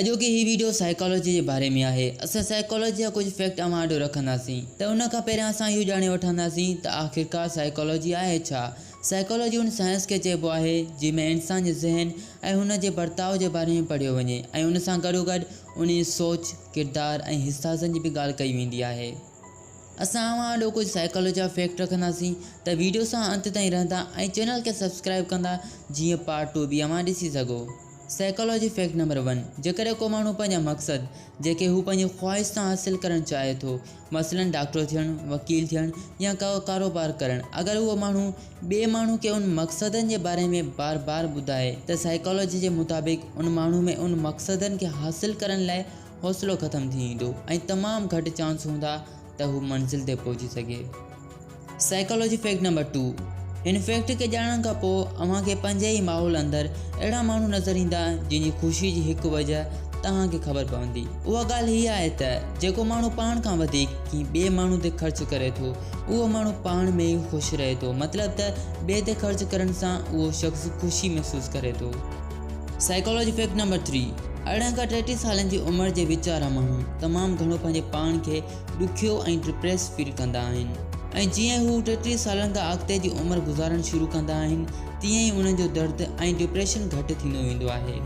अॼोकी ही video psychology के बारे में है। असां साइकोलॉजी जा कुछ फैक्ट अवां वटि रखंदासीं त उन खां पहिरियां असां इहो ॼाणे वठंदासीं त आख़िरकार साइकोलॉजी आहे छा। साइकोलॉजी उन साइंस के चइबो आहे जंहिंमें इंसान जे ज़हन ऐं हुन जे बर्ताव जे बारे में पढ़ियो वञे ऐं उन सां गॾोगॾु उन जी सोच, किरदार ऐं हिसासनि जी बि ॻाल्हि कई वेंदी आहे। असां अवां वटि कुछ साइकोलॉजी जा फैक्ट रखंदासीं त वीडियो सां अंत ताईं रहंदा ऐं चैनल के सब्सक्राइब कंदा जीअं पार्ट 2 भी अवां ॾिसी सघो। साइकोलॉजी फैक्ट नंबर 1, जेकॾहिं को माण्हू पंहिंजा मक़सद जेके हू पंहिंजी ख़्वाहिश सां हासिल करणु चाहे थो, मसलन डॉक्टर थियणु, वकील थियणु या कारोबार करणु, अगर उहो माण्हू ॿिए माण्हू के उन मक़सदनि जे बारे में बार बार ॿुधाए त साइकोलॉजी जे मुताबिक़ उन माण्हू में उन मक़सदनि खे हासिल करण लाइ हौसलो ख़त्म थी वेंदो ऐं तमामु घटि चांस हूंदा त हू मंज़िल ते पहुची सघे। Psychology fact number 2, in fact के ॼाणण खां पोइ अव्हां खे पंहिंजे ई माहौल अंदरि अहिड़ा माण्हू नज़र ईंदा जंहिंजी ख़ुशी जी हिकु वजह तव्हांखे ख़बर पवंदी। उहा ॻाल्हि हीअ आहे त जेको माण्हू पाण खां वधीक कंहिं ॿिए माण्हू ते ख़र्च करे थो, उहो माण्हू पाण में ई ख़ुशि रहे थो। मतिलबु त ॿिए ते ख़र्च करण सां उहो शख़्स ख़ुशी महसूसु करे थो। साइकोलॉजी फैक्ट नंबर 3, 18 खां 33 सालनि जी उमिरि जे विच वारा माण्हू तमामु घणो पंहिंजे पाण खे ॾुखियो ऐं डिप्रेस फील कंदा आहिनि ऐं जीअं हू 33 सालनि खां अॻिते जी उमिरि गुज़ारणु शुरू कंदा आहिनि तीअं ई उन्हनि जो दर्द ऐं डिप्रेशन घटि थींदो वेंदो आहे।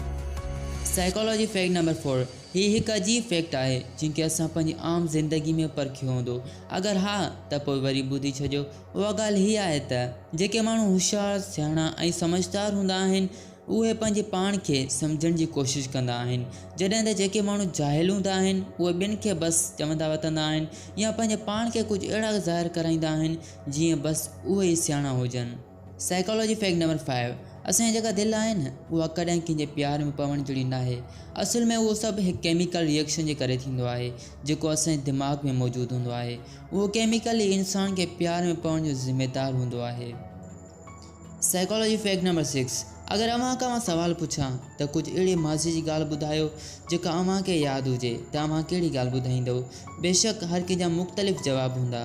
साइकोलॉजी फैक्ट नंबर 4, हीअ हिकु अजीब फैक्ट आहे जंहिंखे असां पंहिंजी आम ज़िंदगी में परखियो हूंदो। अगरि हा त पोइ वरी ॿुधी छॾियो। उहा ॻाल्हि हीअ आहे त जेके माण्हू होशियारु, सियाणा ऐं समझदार हूंदा आहिनि उहे पंहिंजे पाण खे सम्झण जी कोशिशि कंदा आहिनि, जॾहिं त जेके माण्हू जाहिल हूंदा आहिनि उहे ॿियनि खे बसि चवंदा वतंदा आहिनि या पंहिंजे पाण खे कुझु अहिड़ा ज़ाहिर कराईंदा आहिनि जीअं बसि उहे ई सियाणा हुजनि। साइकोलॉजी फैक्ट नंबर 5, असांजी जेका दिलि आहे न उहा कॾहिं कंहिंजे प्यार में पवण जहिड़ी न आहे। असुल में उहो सभु हिकु केमिकल रिएक्शन जे करे थींदो आहे जेको असांजे दिमाग़ में मौजूदु हूंदो आहे। उहो केमिकल ई इंसान खे प्यार में पवण जो ज़िम्मेदारु हूंदो आहे। साइकोलॉजी फैक्ट नंबर 6, अगर अव्हां खां सवाल पुछां त कुछ अहिड़ी माज़ी जी ॻाल्हि ॿुधायो जेका अव्हां खे यादि हुजे त अव्हां कहिड़ी ॻाल्हि ॿुधाईंदव? बेशक हर कंहिंजा मुख़्तलिफ़ जवाब हूंदा,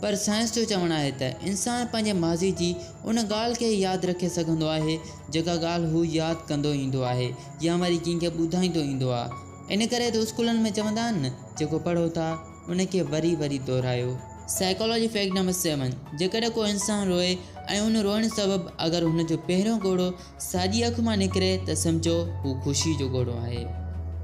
पर साइंस जो चवणु आहे त इंसान पंहिंजे माज़ी जी उन ॻाल्हि खे यादि रखे सघंदो आहे जेका ॻाल्हि हू यादि कंदो ईंदो आहे या वरी कंहिंखे ॿुधाईंदो ईंदो आहे। इन करे त स्कूलनि में चवंदा आहिनि न, जेको पढ़ो था उन खे वरी वरी दोहरायो। साइकोलॉजी फैक्ट नंबर 7, जेकॾहिं को इंसान रोए ऐं उन रोअण सबबु अगरि हुन जो पहिरियों ॻोढ़ो साॼी अखि मां निकिरे त सम्झो हू ख़ुशी जो ॻोढ़ो आहे।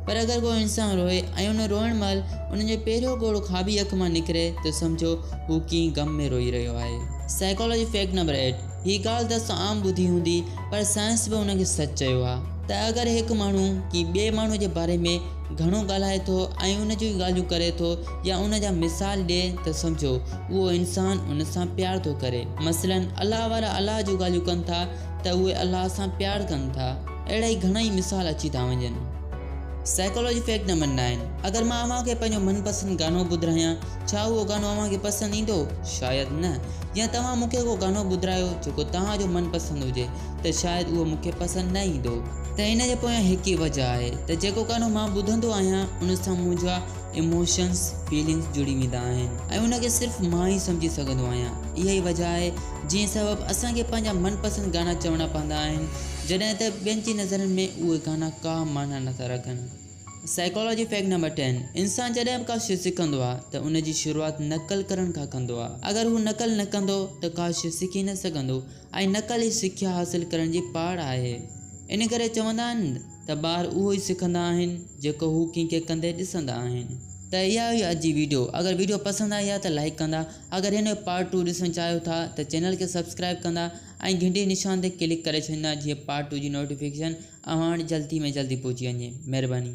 पर अगरि को इंसान रोए ऐं उन रोअण महिल उन जो पहिरियों ॻोढ़ो खाॿी अखि मां निकिरे त सम्झो हू कंहिं ग़म में रोई रहियो आहे। साइकोलॉजी फैक्ट नंबर 8, हीअ ॻाल्हि त असां आम ॿुधी हूंदी पर साइंस बि उन खे सच चयो आहे त अगरि हिकु माण्हू कंहिं ॿिए माण्हू जे बारे में घणो ॻाल्हाए थो ऐं उन जूं ॻाल्हियूं करे थो या उन जा मिसाल ॾिए त सम्झो उहो इंसान उन सां प्यार थो करे। मसलन अलाह वारा अलाह जूं ॻाल्हियूं कनि था त उहे अलाह सां प्यार कनि था। अहिड़ा ई घणेई मिसाल अची था वञनि। साइकोलॉजी फैक्ट नंबर 9, अगरि मां अव्हां खे पंहिंजो मनपसंदि गानो ॿुधायां, छा उहो गानो अव्हां खे पसंदि ईंदो? शायदि न। या तव्हां मूंखे को गानो ॿुधायो जेको तव्हांजो मनपसंदि हुजे त शायदि उहो मूंखे पसंदि न ईंदो। त इन जे पोयां हिकु ई वजह आहे त जेको गानो मां ॿुधंदो आहियां उन सां मुंहिंजा इमोशन्स, फीलिंग्स जुड़ी वेंदा आहिनि ऐं उन खे सिर्फ़ु मां ई सम्झी सघंदो आहियां। इहा ई वजह आहे जंहिं सबबु असांखे पंहिंजा मनपसंदि गाना चवणा पवंदा आहिनि जॾहिं त ॿियनि जी नज़रनि में उहे गाना का माना नथा रखनि। साइकोलॉजी फैक्ट नंबर 10, इंसान जॾहिं बि का शइ सिखंदो आहे त उन जी शुरूआति नक़ल करण खां कंदो आहे। अगरि हू नक़ल न कंदो त का शइ सिखी न सघंदो ऐं नक़ल ई सिख्या हासिल करण जी पाड़ आहे। इन करे चवंदा आहिनि त ॿार उहो ई सिखंदा आहिनि जेको हू कंहिंखे कंदे ॾिसंदा आहिनि। त इहा हुई अॼु जी वीडियो। अगरि वीडियो पसंदि आई आहे त लाइक कंदा, अगरि हिन जो पार्ट 2 ॾिसणु चाहियो था त चैनल खे सब्सक्राइब कंदा ऐं घंटी निशान ते क्लिक करे छॾींदा जीअं पार्ट 2 जी नोटिफिकेशन अव्हां वटि जल्दी में जल्दी पहुची वञे। महिरबानी।